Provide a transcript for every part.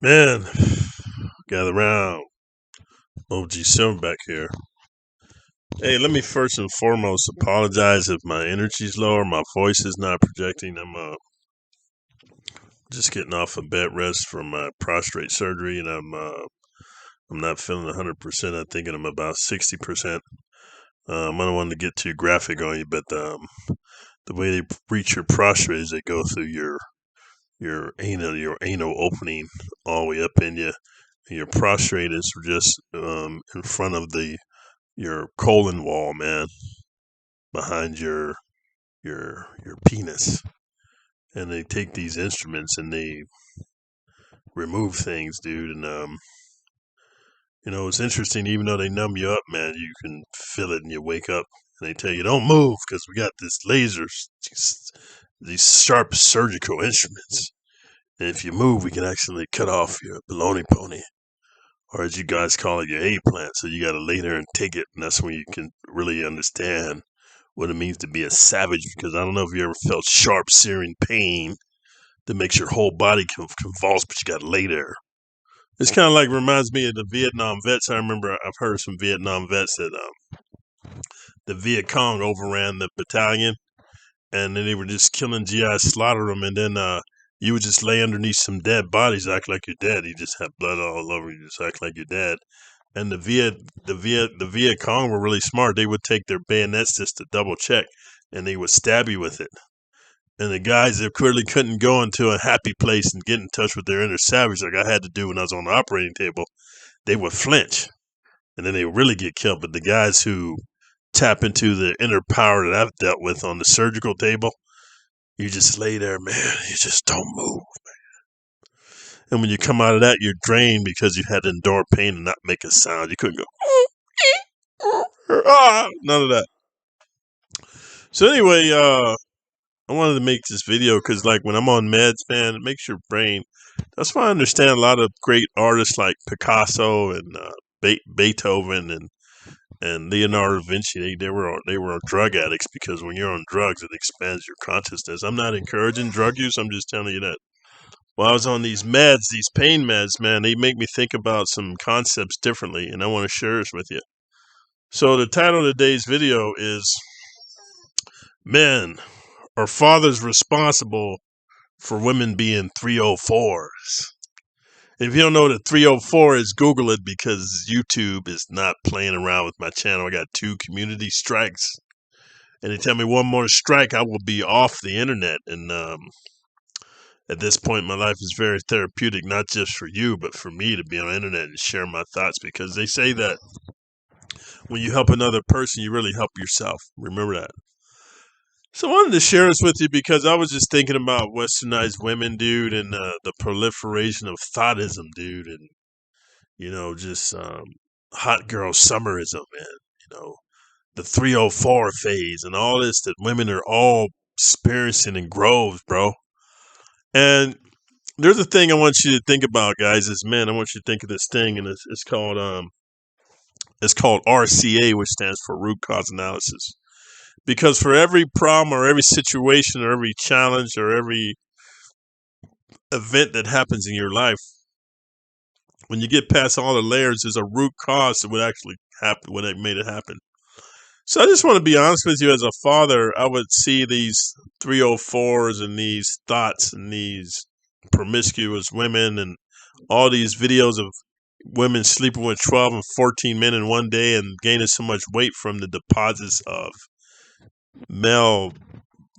Man, gather round. OG Silverback here. Hey, let me first and foremost apologize if my energy's low or my voice is not projecting. I'm just getting off a bed rest from my prostate surgery, and I'm not feeling 100%. I'm thinking I'm about 60%. I don't want to get too graphic on you, but the way they reach your prostate is they go through your anal opening all the way up in you. And your prostate is just in front of your colon wall, man, behind your penis. And they take these instruments and they remove things, dude. And it's interesting. Even though they numb you up, man, you can feel it, and you wake up, and they tell you don't move because we got this lasers, these sharp surgical instruments. And if you move, we can actually cut off your baloney pony, or as you guys call it, your eggplant. So you got to lay there and take it, and that's when you can really understand what it means to be a savage. Because I don't know if you ever felt sharp, searing pain that makes your whole body convulse, but you got to lay there. It's kind of like reminds me of the Vietnam vets. I remember I've heard some Vietnam vets that the Viet Cong overran the battalion, and then they were just killing GIs, slaughter them, and then you would just lay underneath some dead bodies, act like you're dead. You just have blood all over you, just act like you're dead. And the Viet Cong were really smart. They would take their bayonets just to double check, and they would stab you with it. And the guys that clearly couldn't go into a happy place and get in touch with their inner savage, like I had to do when I was on the operating table, they would flinch, and then they would really get killed. But the guys who tap into the inner power that I've dealt with on the surgical table, you just lay there, man. You just don't move. And when you come out of that, you're drained because you had to endure pain and not make a sound. You couldn't go, none of that. So anyway, I wanted to make this video because, like, when I'm on meds, man, it makes your brain. That's why I understand a lot of great artists like Picasso and Beethoven and Leonardo da Vinci. They were drug addicts because when you're on drugs, it expands your consciousness. I'm not encouraging drug use. I'm just telling you that. While I was on these meds, these pain meds, man, they make me think about some concepts differently, and I want to share this with you. So the title of today's video is Men Are Fathers Responsible for Women Being 304'S? If you don't know what a 304 is, Google it because YouTube is not playing around with my channel. I got 2 community strikes. And they tell me one more strike, I will be off the internet. And at this point, my life is very therapeutic, not just for you, but for me to be on the internet and share my thoughts, because they say that when you help another person, you really help yourself. Remember that. So I wanted to share this with you because I was just thinking about westernized women, dude, and the proliferation of thoughtism, dude, and, just hot girl summerism, and, the 304 phase and all this that women are all experiencing in groves, bro. And there's a thing I want you to think about, guys, as men. I want you to think of this thing, and it's called RCA, which stands for root cause analysis. Because for every problem or every situation or every challenge or every event that happens in your life, when you get past all the layers, there's a root cause that would actually happen, what made it happen. So I just want to be honest with you. As a father, I would see these 304s and these thoughts and these promiscuous women and all these videos of women sleeping with 12 and 14 men in one day and gaining so much weight from the deposits of male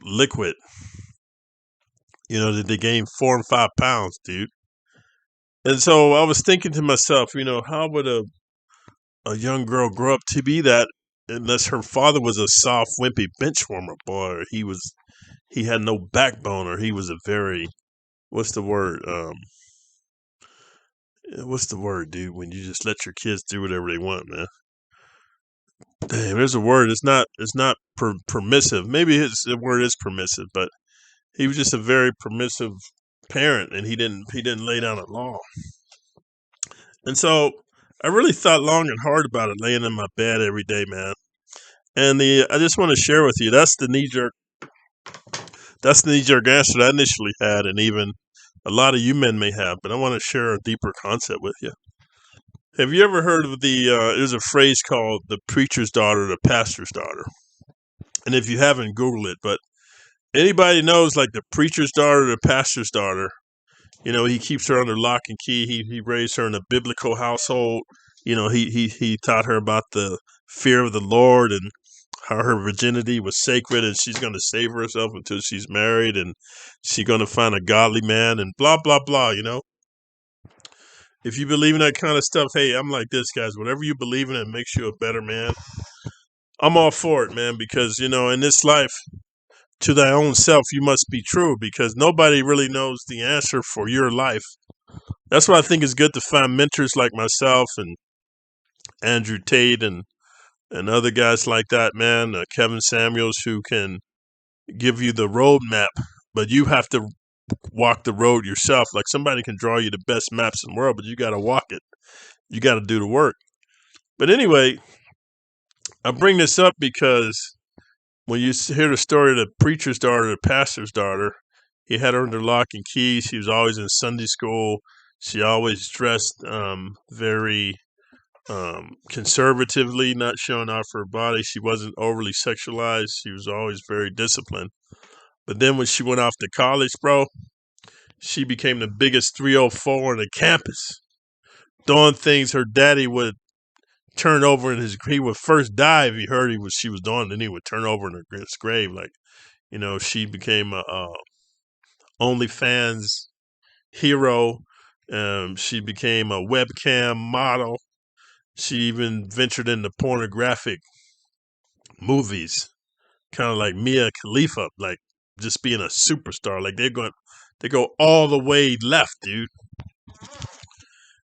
liquid, that they gain 4 and 5 pounds, dude. And so I was thinking to myself, how would a young girl grow up to be that unless her father was a soft, wimpy bench warmer boy, or he had no backbone, or he was a very, what's the word, dude, when you just let your kids do whatever they want, man. Damn, there's a word. It's not permissive. Maybe the word is permissive, but he was just a very permissive parent, and he didn't lay down a law. And so I really thought long and hard about it, laying in my bed every day, man. And I just want to share with you, that's the knee jerk answer that I initially had, and even a lot of you men may have, but I want to share a deeper concept with you. Have you ever heard of there's a phrase called the preacher's daughter, the pastor's daughter? And if you haven't, Google it. But anybody knows like the preacher's daughter, the pastor's daughter, he keeps her under lock and key. He raised her in a biblical household. He taught her about the fear of the Lord and how her virginity was sacred and she's going to save herself until she's married and she's going to find a godly man and blah, blah, blah, If you believe in that kind of stuff, hey, I'm like this, guys. Whatever you believe in, it makes you a better man. I'm all for it, man, because, in this life, to thy own self, you must be true because nobody really knows the answer for your life. That's why I think it's good to find mentors like myself and Andrew Tate and other guys like that, man, Kevin Samuels, who can give you the roadmap, but you have to walk the road yourself. Like somebody can draw you the best maps in the world, but you got to walk it. You got to do the work. But anyway, I bring this up because when you hear the story of the preacher's daughter, the pastor's daughter, he had her under lock and key. She was always in Sunday school. She always dressed very conservatively, not showing off her body. She wasn't overly sexualized. She was always very disciplined. But then when she went off to college, bro, she became the biggest 304 on the campus, doing things her daddy would turn over in he would first die if he heard she was doing, then he would turn over in his grave. Like, she became a OnlyFans hero. She became a webcam model. She even ventured into pornographic movies, kind of like Mia Khalifa, like just being a superstar. Like they go all the way left, dude.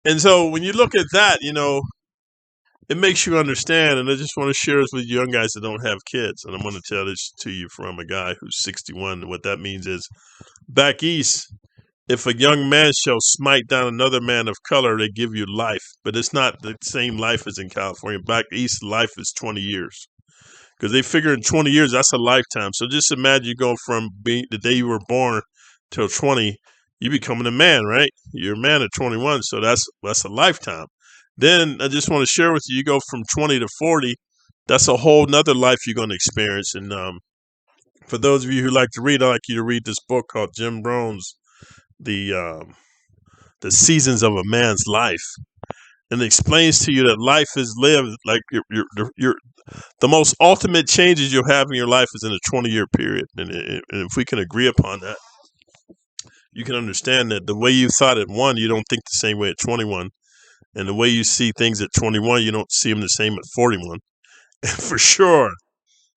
And so when you look at that, it makes you understand. And I just want to share this with young guys that don't have kids. And I'm going to tell this to you from a guy who's 61. And what that means is back east, if a young man shall smite down another man of color, they give you life. But it's not the same life as in California. Back east, life is 20 years. Because they figure in 20 years, that's a lifetime. So just imagine you go from the day you were born till 20, you becoming a man, right? You're a man at 21, so that's a lifetime. Then I just want to share with you, you go from 20 to 40, that's a whole nother life you're going to experience. And for those of you who like to read, I'd like you to read this book called Jim Brown's The Seasons of a Man's Life. And it explains to you that life is lived like the most ultimate changes you'll have in your life is in a 20-year period. And if we can agree upon that, you can understand that the way you thought at 1, you don't think the same way at 21. And the way you see things at 21, you don't see them the same at 41. And for sure,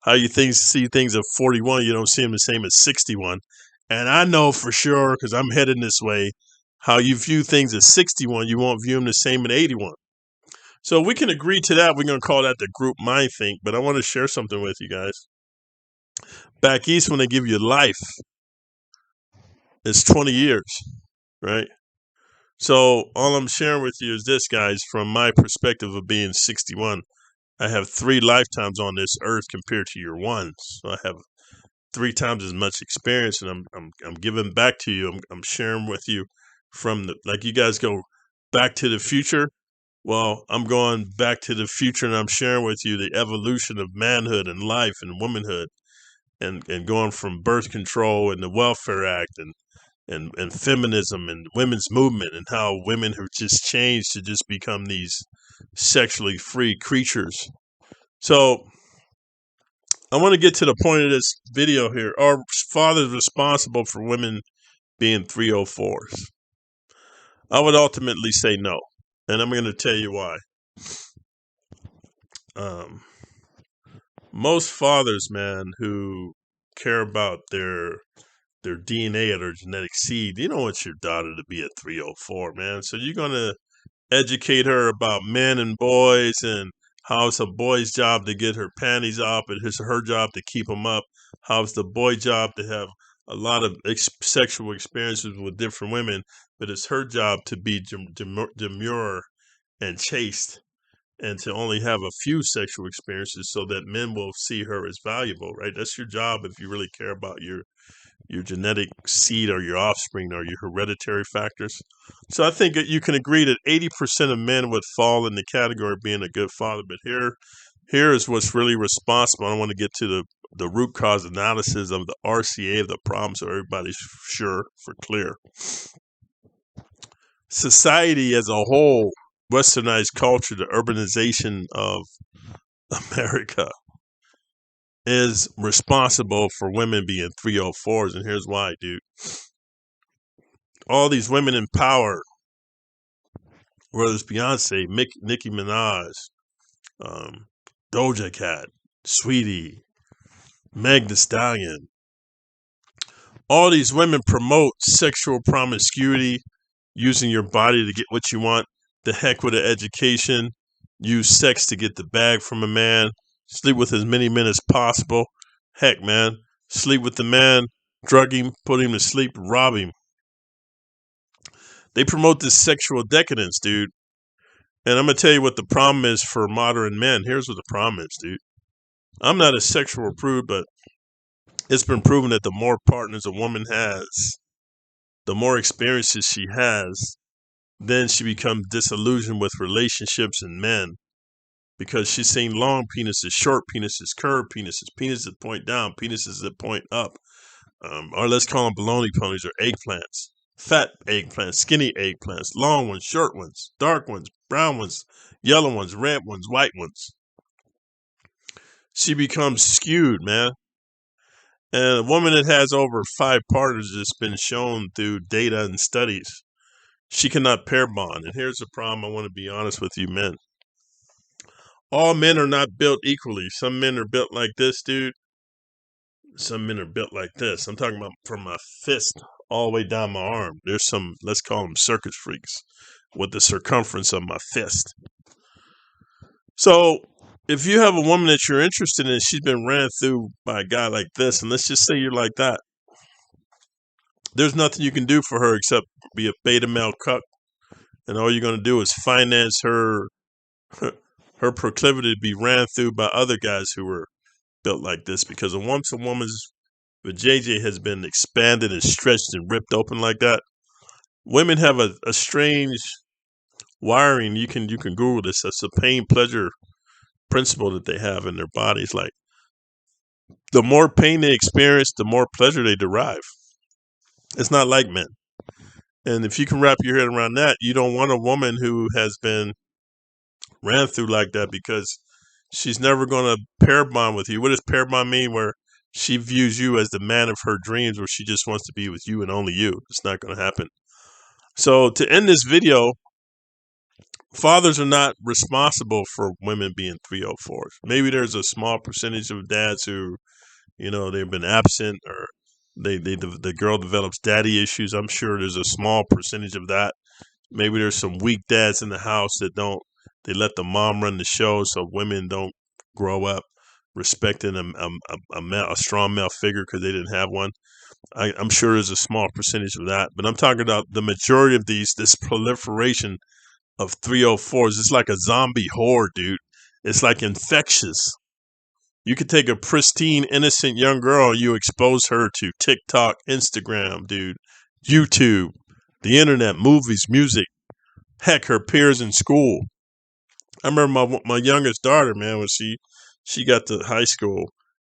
how you see things at 41, you don't see them the same at 61. And I know for sure, because I'm headed this way, how you view things at 61, you won't view them the same at 81. So we can agree to that. We're going to call that the group mind think. But I want to share something with you guys. Back east, when they give you life, it's 20 years, right? So all I'm sharing with you is this, guys, from my perspective of being 61. I have 3 lifetimes on this earth compared to your 1. So I have 3 times as much experience, and I'm giving back to you. I'm sharing with you from like you guys go back to the future. Well, I'm going back to the future, and I'm sharing with you the evolution of manhood and life and womanhood, and going from birth control and the Welfare Act and feminism and women's movement and how women have just changed to just become these sexually free creatures. So I want to get to the point of this video here. Are fathers responsible for women being 304s? I would ultimately say no. And I'm going to tell you why. Most fathers, man, who care about their DNA or their genetic seed, you don't want your daughter to be a 304, man. So you're going to educate her about men and boys and how it's a boy's job to get her panties off, and it's her job to keep them up. How it's the boy's job to have a lot of sexual experiences with different women, but it's her job to be demure and chaste and to only have a few sexual experiences so that men will see her as valuable, right? That's your job if you really care about your genetic seed or your offspring or your hereditary factors. So I think that you can agree that 80% of men would fall in the category of being a good father. But here is what's really responsible. I want to get to the root cause analysis of the RCA of the problem so everybody's clear. Society as a whole, westernized culture, the urbanization of America is responsible for women being 304s. And here's why, dude. All these women in power, whether it's Beyonce, Nicki Minaj, Doja Cat, Sweetie, Meg Thee Stallion, all these women promote sexual promiscuity, using your body to get what you want. The heck with an education. Use sex to get the bag from a man. Sleep with as many men as possible. Heck, man. Sleep with the man, drug him, put him to sleep, rob him. They promote this sexual decadence, dude. And I'm going to tell you what the problem is for modern men. Here's what the problem is, dude. I'm not a sexual prude, but it's been proven that the more partners a woman has, the more experiences she has, then she becomes disillusioned with relationships and men because she's seen long penises, short penises, curved penises, penises that point down, penises that point up, or let's call them baloney ponies or eggplants, fat eggplants, skinny eggplants, long ones, short ones, dark ones, brown ones, yellow ones, red ones, white ones. She becomes skewed, man. And a woman that has over 5 partners has been shown through data and studies. She cannot pair bond. And here's the problem. I want to be honest with you, men. All men are not built equally. Some men are built like this, dude. Some men are built like this. I'm talking about from my fist all the way down my arm. There's some, let's call them circus freaks, with the circumference of my fist. So if you have a woman that you're interested in, she's been ran through by a guy like this, and let's just say you're like that, there's nothing you can do for her except be a beta male cuck, and all you're going to do is finance her proclivity to be ran through by other guys who were built like this. Because once a woman's vajayjay has been expanded and stretched and ripped open like that, women have a strange wiring. You can Google this. That's a pain pleasure principle that they have in their bodies. Like, the more pain they experience, the more pleasure they derive. It's not like men. And if you can wrap your head around that, you don't want a woman who has been ran through like that, because she's never going to pair bond with you. What does pair bond mean? Where she views you as the man of her dreams, where she just wants to be with you and only you. It's not going to happen. So to end this video, fathers are not responsible for women being 304s. Maybe there's a small percentage of dads who, they've been absent, or the girl develops daddy issues. I'm sure there's a small percentage of that. Maybe there's some weak dads in the house that they let the mom run the show, so women don't grow up respecting a strong male figure because they didn't have one. I'm sure there's a small percentage of that, but I'm talking about the majority of this proliferation of 304s. It's like a zombie horde, dude. It's like infectious. You could take a pristine, innocent young girl, you expose her to TikTok, Instagram, dude, YouTube, the internet, movies, music, heck, her peers in school. I remember my youngest daughter, man, when she got to high school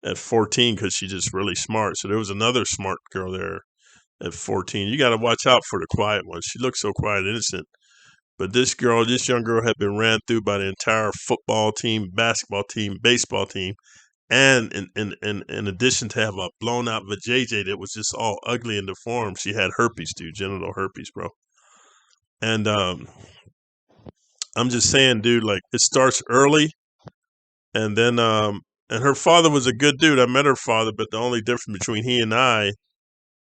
at 14 because she's just really smart. So there was another smart girl there at 14. You got to watch out for the quiet ones. She looks so quiet and innocent. But this young girl had been ran through by the entire football team, basketball team, baseball team. And in addition to have a blown out vajayjay that was just all ugly and deformed, she had herpes, dude, genital herpes, bro. And I'm just saying, dude, like, it starts early. And then, and her father was a good dude. I met her father, but the only difference between he and I,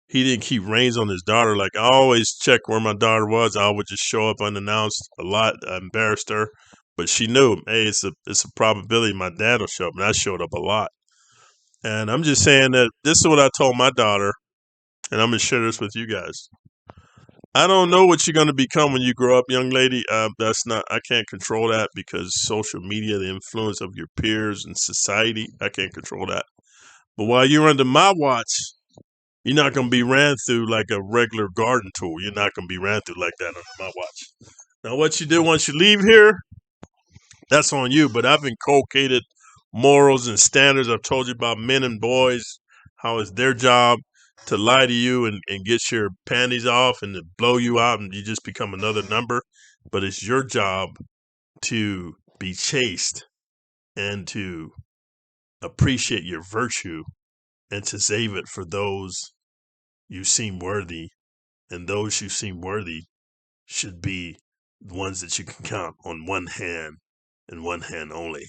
he didn't keep reins on his daughter. Like, I always check where my daughter was. I would just show up unannounced a lot. I embarrassed her, but she knew, hey, it's a probability my dad will show up, and I showed up a lot. And I'm just saying that this is what I told my daughter, and I'm gonna share this with you guys. I don't know what you're gonna become when you grow up, young lady. I can't control that, because social media, the influence of your peers and society, I can't control that. But while you're under my watch, You're not going to be ran through like a regular garden tool. You're not going to be ran through like that under my watch. Now, what you do once you leave here, that's on you. But I've inculcated morals and standards. I've told you about men and boys, how it's their job to lie to you and get your panties off and to blow you out and you just become another number. But it's your job to be chaste and to appreciate your virtue and to save it for those you seem worthy. And those you seem worthy should be the ones that you can count on one hand and one hand only.